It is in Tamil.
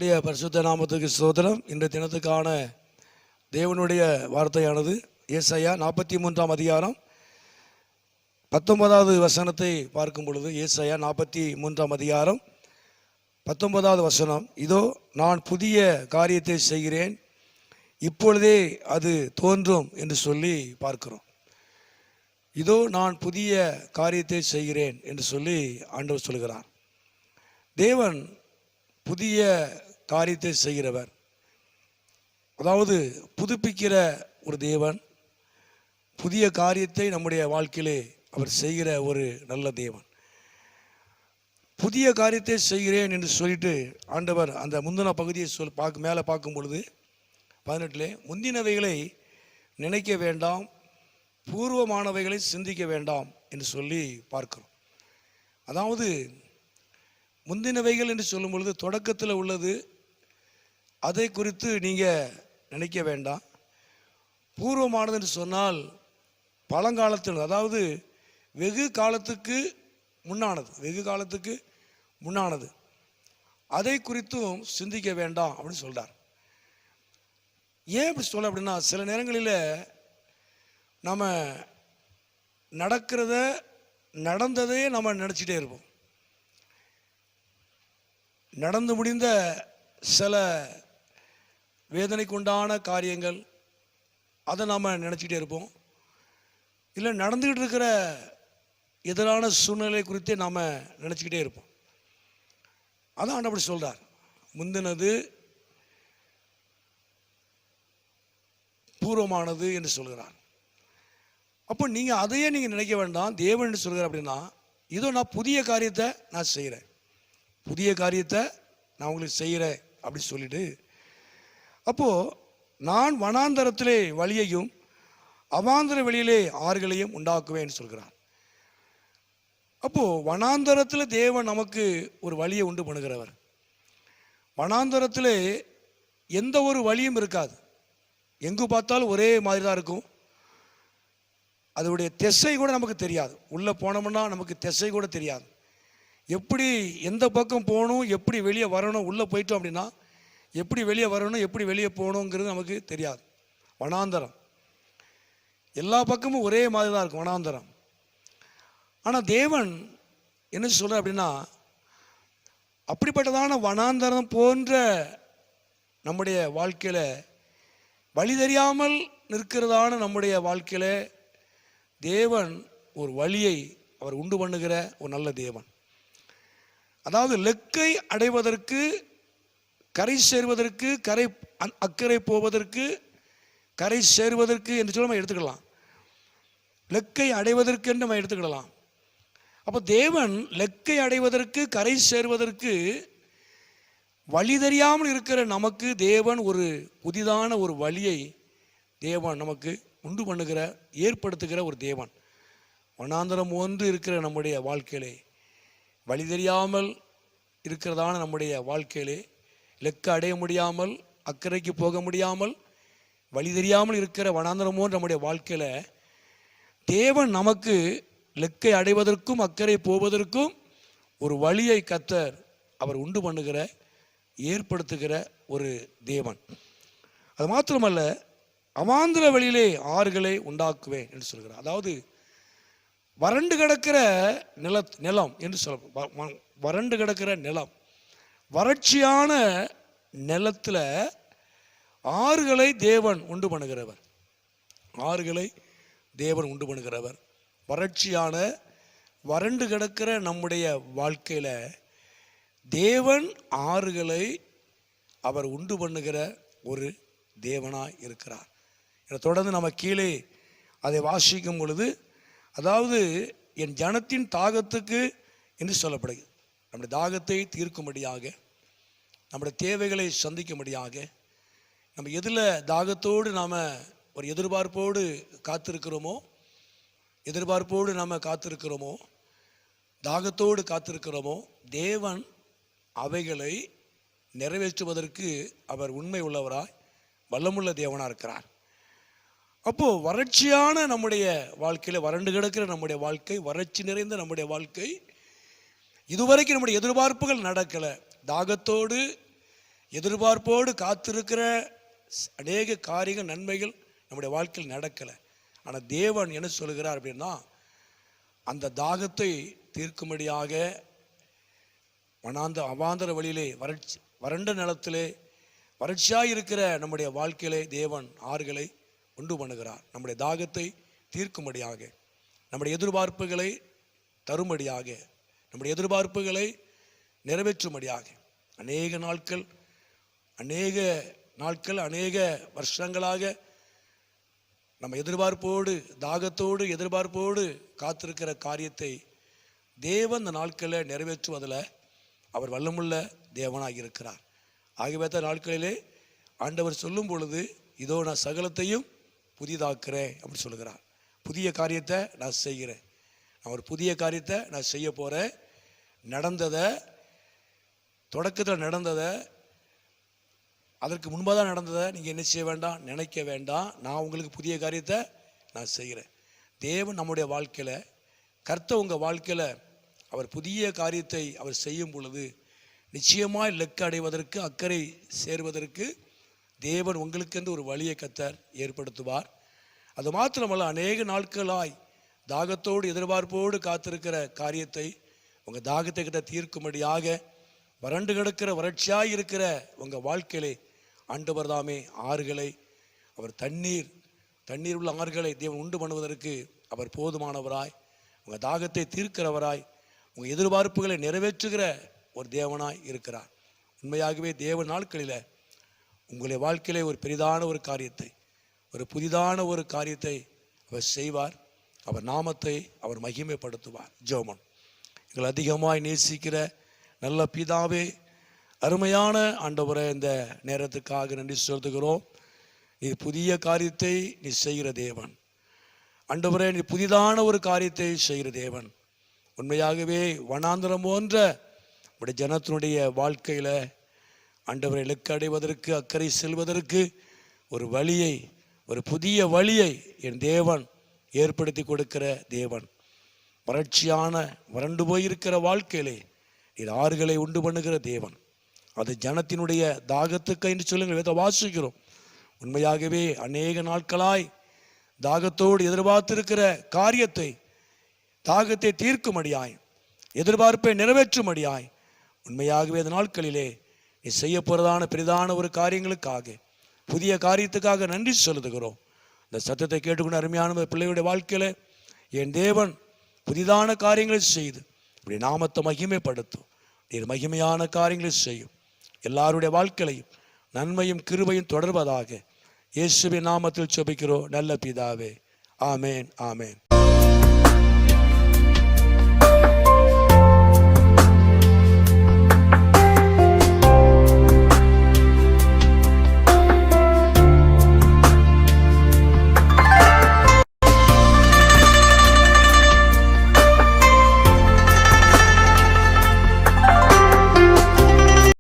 கர்த்தருடைய பரிசுத்த நாமத்துக்கு ஸ்தோத்திரம். இன்றைய தினத்துக்கான தேவனுடைய வார்த்தையானது ஏசாயா 43ஆம் அதிகாரம் 19வது வசனத்தை பார்க்கும் பொழுது, ஏசாயா 43ஆம் அதிகாரம் 19வது வசனம், இதோ நான் புதிய காரியத்தை செய்கிறேன், இப்பொழுதே அது தோன்றும் என்று சொல்லி பார்க்கிறோம். இதோ நான் புதிய காரியத்தை செய்கிறேன் என்று சொல்லி ஆண்டவர் சொல்கிறார். தேவன் புதிய காரியத்தை செய்கிறவர், அதாவது புதுப்பிக்கிற ஒரு தேவன். புதிய காரியத்தை நம்முடைய வாழ்க்கையிலே அவர் செய்கிற ஒரு நல்ல தேவன். புதிய காரியத்தை செய்கிறேன் என்று சொல்லிட்டு ஆண்டவர் அந்த முந்தின பகுதியை மேலே பார்க்கும் பொழுது 18 முந்தினவைகளை நினைக்க வேண்டாம், பூர்வமானவைகளை சிந்திக்க வேண்டாம் என்று சொல்லி பார்க்கிறோம். அதாவது முந்தினவைகள் என்று சொல்லும் பொழுது தொடக்கத்தில் உள்ளது, அதை குறித்து நீங்கள் நினைக்க வேண்டாம். பூர்வமானது என்று சொன்னால் பழங்காலத்தில், அதாவது வெகு காலத்துக்கு முன்னானது, அதை குறித்தும் சிந்திக்க வேண்டாம் அப்படின்னு சொல்கிறார். ஏன் இப்படி சொல்ல அப்படின்னா, சில நேரங்களில் நம்ம நடந்ததே நம்ம நினச்சிட்டே இருப்போம். நடந்து முடிந்த சில வேதனைக்கு உண்டான காரியங்கள், அதை நாம் நினச்சிக்கிட்டே இருப்போம். இல்லை நடந்துக்கிட்டு இருக்கிற எதிரான சூழ்நிலை குறித்தே நாம் நினச்சிக்கிட்டே இருப்போம். அதான் அப்படி சொல்கிறார், முந்தினது பூர்வமானது என்று சொல்கிறார். அப்போ நீங்கள் அதையே நினைக்க வேண்டாம். தேவன் என்று சொல்கிறார் அப்படின்னா, இதோ நான் புதிய காரியத்தை நான் செய்கிறேன், புதிய காரியத்தை நான் உங்களுக்கு செய்கிறேன் அப்படி சொல்லிட்டு, அப்போது நான் வனாந்தரத்திலே வழியையும் அவாந்தர வெளியிலே ஆறுகளையும் உண்டாக்குவேன் சொல்கிறார். அப்போது வனாந்தரத்தில் தேவன் நமக்கு ஒரு வழியை உண்டு பண்ணுகிறவர். வனாந்தரத்தில் எந்த ஒரு வழியும் இருக்காது, எங்கு பார்த்தாலும் ஒரே மாதிரி தான் இருக்கும். அதோடைய திசை கூட நமக்கு தெரியாது. உள்ளே போனோம்னா நமக்கு திசை கூட தெரியாது. எப்படி எந்த பக்கம் போகணும், எப்படி வெளியே வரணும், உள்ளே போயிட்டோம் அப்படின்னா எப்படி வெளியே வரணும், எப்படி வெளியே போகணுங்கிறது நமக்கு தெரியாது. வனாந்தரம் எல்லா பக்கமும் ஒரே மாதிரி தான் இருக்கும், வனாந்தரம். ஆனால் தேவன் என்ன சொல்கிறார் அப்படின்னா, அப்படிப்பட்டதான வனாந்தரம் போன்ற நம்முடைய வாழ்க்கையில், வழி தெரியாமல் நிற்கிறதான நம்முடைய வாழ்க்கையில் தேவன் ஒரு வழியை அவர் உண்டு பண்ணுகிற ஒரு நல்ல தேவன். அதாவது லெக்கை அடைவதற்கு, கரை சேர்வதற்கு, அக்கறை போவதற்கு, கரை சேருவதற்கு என்று சொல்லி நம்ம எடுத்துக்கலாம். லெக்கை அடைவதற்கு என்று நம்ம எடுத்துக்கிடலாம். அப்போ தேவன் லெக்கை அடைவதற்கு, கரை சேருவதற்கு வழி தெரியாமல் இருக்கிற நமக்கு தேவன் ஒரு புதிதான ஒரு வழியை தேவன் நமக்கு உண்டு பண்ணுகிற, ஏற்படுத்துகிற ஒரு தேவன். வனாந்தரம் ஒன்று இருக்கிற நம்முடைய வாழ்க்கையிலே, வழி தெரியாமல் இருக்கிறதான நம்முடைய வாழ்க்கையிலே, லெக்க அடைய முடியாமல், அக்கறைக்கு போக முடியாமல், வழி தெரியாமல் இருக்கிற வனாந்தரம் போன்ற நம்முடைய வாழ்க்கையில் தேவன் நமக்கு லெக்கை அடைவதற்கும் அக்கறை போவதற்கும் ஒரு வழியை கர்த்தர் அவர் உண்டு பண்ணுகிற, ஏற்படுத்துகிற ஒரு தேவன். அது மாத்திரமல்ல, அவாந்தர வழியிலே ஆறுகளை உண்டாக்குவேன் என்று சொல்கிறார். அதாவது வறண்டு கிடக்கிற நிலம் என்று சொல்ல, வறண்டு கிடக்கிற நிலம், வறட்சியான நிலத்தில் ஆறுகளை தேவன் உண்டு பண்ணுகிறவர். ஆறுகளை தேவன் உண்டு பண்ணுகிறவர். வறட்சியான வறண்டு கிடக்கிற நம்முடைய வாழ்க்கையில் தேவன் ஆறுகளை அவர் உண்டு பண்ணுகிற ஒரு தேவனாய் இருக்கிறார். தொடர்ந்து நம்ம கீழே அதை வாசிக்கும் பொழுது, அதாவது என் ஜனத்தின் தாகத்துக்கு என்று சொல்லப்படுகிறது. நம்முடைய தாகத்தை தீர்க்கும்படியாக, நம்முடைய தேவைகளை சந்திக்கும்படியாக, நம்ம எதில் தாகத்தோடு நாம் ஒரு எதிர்பார்ப்போடு நாம் காத்திருக்கிறோமோ, தாகத்தோடு காத்திருக்கிறோமோ, தேவன் அவைகளை நிறைவேற்றுவதற்கு அவர் உண்மை உள்ளவராய் வல்லமுள்ள தேவனாக இருக்கிறார். அப்போது வறட்சியான நம்முடைய வாழ்க்கையில், வறண்டு கிடக்கிற நம்முடைய வாழ்க்கை, வறட்சி நிறைந்த நம்முடைய வாழ்க்கை, இதுவரைக்கும் நம்முடைய எதிர்பார்ப்புகள் நடக்கலை, தாகத்தோடு எதிர்பார்ப்போடு காத்திருக்கிற அநேக காரியங்கள் நன்மைகள் நம்முடைய வாழ்க்கையில் நடக்கலை. ஆனால் தேவன் என்ன சொல்கிறார் அப்படின்னா, அந்த தாகத்தை தீர்க்கும்படியாக அவாந்தர வழியிலே வறண்ட நிலத்திலே வறட்சியாக இருக்கிற நம்முடைய வாழ்க்கையிலே தேவன் ஆறுகளை உண்டு பண்ணுகிறார். நம்முடைய தாகத்தை தீர்க்கும்படியாக, நம்முடைய எதிர்பார்ப்புகளை தரும்படியாக, நம்முடைய எதிர்பார்ப்புகளை நிறைவேற்றும்படியாக அநேக நாட்கள் அநேக வருஷங்களாக நம்ம எதிர்பார்ப்போடு தாகத்தோடு எதிர்பார்ப்போடு காத்திருக்கிற காரியத்தை தேவன் இந்த நாட்களில் நிறைவேற்றுவதில் அவர் வல்லமுள்ள தேவனாக இருக்கிறார். ஆகவே தான் நாட்களிலே ஆண்டவர் சொல்லும் பொழுது, இதோ நான் சகலத்தையும் புதிதாக்குறேன் அப்படி சொல்லுகிறார். புதிய காரியத்தை நான் செய்கிறேன், நான் ஒரு புதிய காரியத்தை நான் செய்ய போகிறேன். நடந்ததை, தொடக்கத்தில் நடந்ததை, அதற்கு முன்பாக தான் நடந்ததை நீங்கள் என்ன செய்ய வேண்டாம், நினைக்க வேண்டாம். நான் உங்களுக்கு புதிய காரியத்தை நான் செய்கிறேன். தேவன் நம்முடைய வாழ்க்கையில், கர்த்தர் உங்கள் வாழ்க்கையில் அவர் புதிய காரியத்தை அவர் செய்யும் பொழுது நிச்சயமாக இலக்கு அடைவதற்கு, அக்கறை சேர்வதற்கு தேவன் உங்களுக்கென்று ஒரு வழியை கர்த்தர் ஏற்படுத்துவார். அது மாத்திரமல்ல, அநேக நாட்களாய் தாகத்தோடு எதிர்பார்ப்போடு காத்திருக்கிற காரியத்தை உங்கள் தாகத்தை கிட்ட தீர்க்கும்படியாக வறண்டு கிடக்கிற வறட்சியாக இருக்கிற உங்கள் வாழ்க்கையிலே ஆண்டவர் தாமே ஆறுகளை, அவர் தண்ணீர் உள்ள ஆறுகளை தேவன் உண்டு பண்ணுவதற்கு அவர் போதுமானவராய், உங்கள் தாகத்தை தீர்க்கிறவராய், உங்கள் எதிர்பார்ப்புகளை நிறைவேற்றுகிற ஒரு தேவனாய் இருக்கிறார். உண்மையாகவே தேவ நாட்களில் உங்களுடைய வாழ்க்கையிலே ஒரு பெரிதான ஒரு காரியத்தை, ஒரு புதிதான ஒரு காரியத்தை அவர் செய்வார். அவர் நாமத்தை அவர் மகிமைப்படுத்துவார். ஜெபம். எங்களை அதிகமாய் நேசிக்கிற நல்ல பிதாவே, அருமையான ஆண்டவரே, இந்த நேரத்துக்காக நன்றி செலுத்துகிறோம். நீ புதிய காரியத்தை நீ செய்கிற தேவன் ஆண்டவரே, நீ புதிதான ஒரு காரியத்தை செய்கிற தேவன். உண்மையாகவே வனாந்திரம் போன்ற உடைய ஜனத்தினுடைய வாழ்க்கையில் ஆண்டவரை இலக்கு அடைவதற்கு, அக்கறை செல்வதற்கு ஒரு வழியை, ஒரு புதிய வழியை என் தேவன் ஏற்படுத்தி கொடுக்கிற தேவன். வறண்டு போயிருக்கிற வாழ்க்கையிலே இது ஆறுகளை உண்டு பண்ணுகிற தேவன். அது ஜனத்தினுடைய தாகத்துக்கு என்று சொல்லுங்கள், வேத வாசிக்கிறோம். உண்மையாகவே அநேக நாட்களாய் தாகத்தோடு எதிர்பார்த்திருக்கிற காரியத்தை, தாகத்தை தீர்க்கும்படியாய், எதிர்பார்ப்பை நிறைவேற்றும்படியாய் உண்மையாகவே இந்த நாட்களிலே நீ செய்ய போறதான பெரிதான ஒரு காரியங்களுக்காக, புதிய காரியத்துக்காக நன்றி செலுத்துகிறோம். இந்த சத்தத்தை கேட்டுக்கொண்டு அருமையான பிள்ளைகளுடைய வாழ்க்கையில என் தேவன் புதிதான காரியங்களை செய்து இப்படி நாமத்தை மகிமைப்படுத்தும். நீர் மகிமையான காரியங்களை செய்யும். எல்லாருடைய வாழ்க்கையிலையும் நன்மையும் கிருபையும் தொடர்வதாக இயேசுவின் நாமத்தில் ஜெபிக்கிறோம் நல்ல பிதாவே. ஆமேன், ஆமேன்.